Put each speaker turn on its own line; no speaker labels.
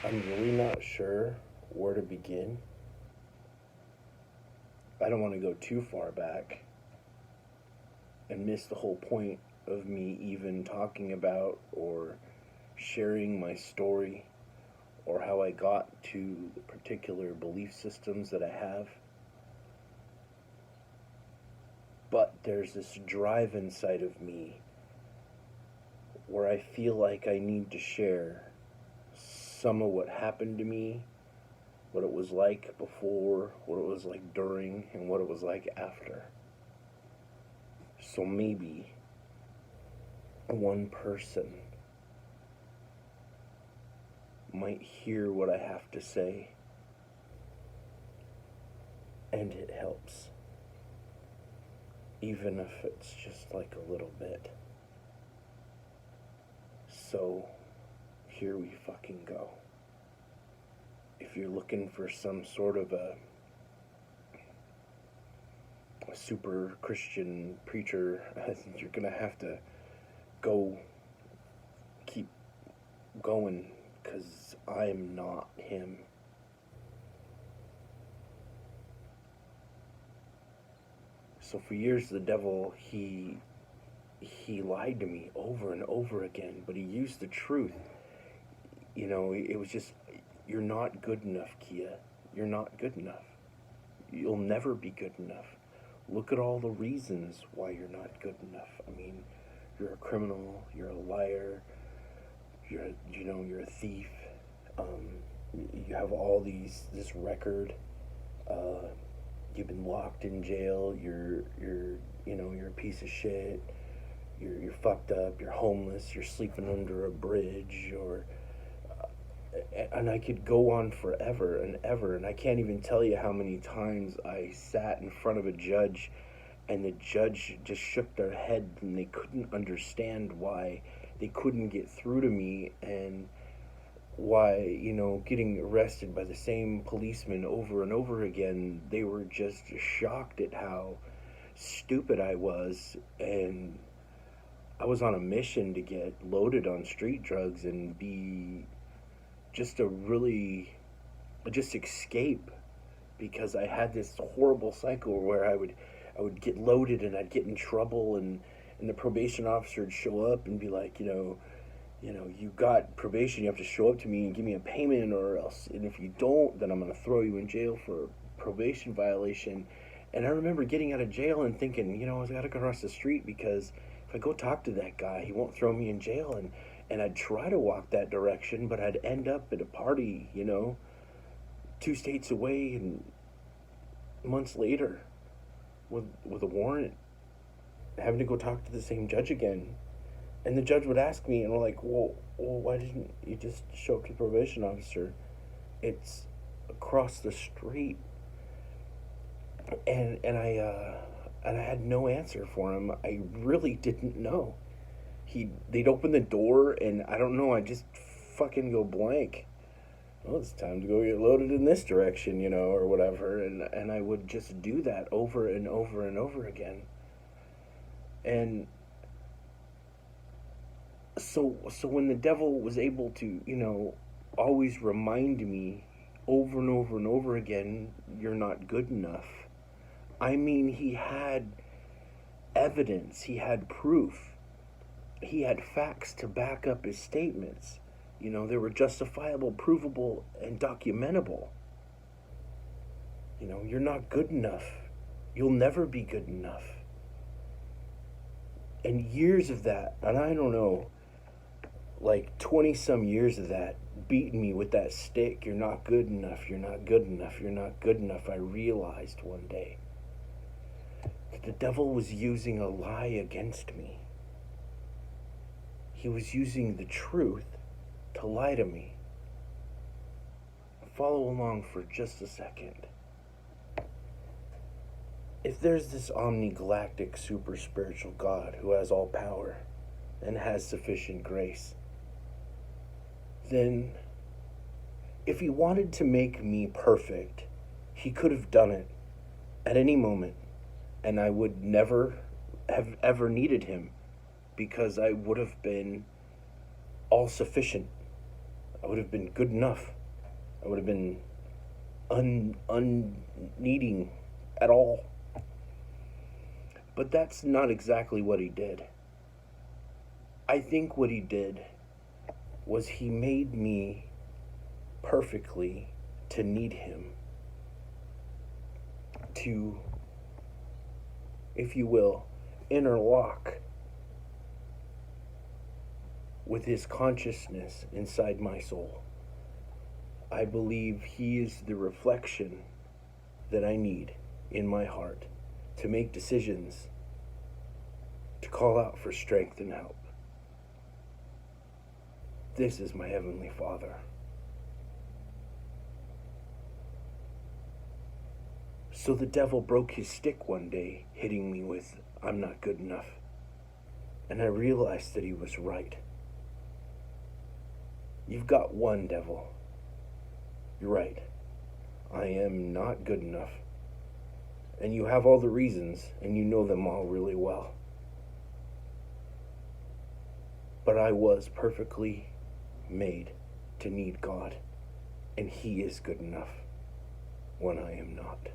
I'm really not sure where to begin. I don't want to go too far back and miss the whole point of me even talking about or sharing my story or how I got to the particular belief systems that I have. But there's this drive inside of me where I feel like I need to share some of what happened to me, what it was like before, what it was like during, and what it was like after. So maybe one person might hear what I have to say and it helps, even if it's just like a little bit. So here we fucking go. If you're looking for some sort of a super Christian preacher, I think you're gonna have to go keep going, because I'm not him. So for years the devil, he lied to me over and over again, but he used the truth. It was just, you're not good enough, Kia. You're not good enough. You'll never be good enough. Look at all the reasons why you're not good enough. I mean, you're a criminal, you're a liar, you're a thief. You have all this record. You've been locked in jail. You're a piece of shit. You're fucked up. You're homeless. You're sleeping under a bridge. And I could go on forever and ever. And I can't even tell you how many times I sat in front of a judge, and the judge just shook their head, and they couldn't understand why they couldn't get through to me, and why, getting arrested by the same policeman over and over again, they were just shocked at how stupid I was. And I was on a mission to get loaded on street drugs and be just a really, just escape, because I had this horrible cycle where I would get loaded and I'd get in trouble, and the probation officer would show up and be like, you got probation, you have to show up to me and give me a payment, or else, and if you don't, then I'm going to throw you in jail for a probation violation. And I remember getting out of jail and thinking, I got to go across the street, because if I go talk to that guy, he won't throw me in jail. And I'd try to walk that direction, but I'd end up at a party, 2 states away, and months later, with a warrant, having to go talk to the same judge again. And the judge would ask me, and we're like, well, why didn't you just show up to the probation officer? It's across the street. And I had no answer for him. I really didn't know. They'd open the door, and I don't know, I just fucking go blank. Well, it's time to go get loaded in this direction, or whatever. And I would just do that over and over and over again. And so when the devil was able to, always remind me over and over and over again, you're not good enough. I mean, he had evidence, he had proof, he had facts to back up his statements. They were justifiable, provable, and documentable. You're not good enough. You'll never be good enough. And years of that, and I don't know, like 20 some years of that, beating me with that stick. You're not good enough. You're not good enough. You're not good enough. I realized one day that the devil was using a lie against me. He was using the truth to lie to me. Follow along for just a second. If there's this omni-galactic super spiritual God who has all power and has sufficient grace, then if he wanted to make me perfect, he could have done it at any moment, and I would never have ever needed him, because I would have been all sufficient. I would have been good enough. I would have been unneeding at all. But that's not exactly what he did. I think what he did was he made me perfectly to need him, to, if you will, interlock with his consciousness inside my soul. I believe he is the reflection that I need in my heart to make decisions, to call out for strength and help. This is my Heavenly Father. So the devil broke his stick one day, hitting me with, "I'm not good enough." And I realized that he was right. You've got one, devil. You're right. I am not good enough. And you have all the reasons, and you know them all really well. But I was perfectly made to need God, and He is good enough when I am not.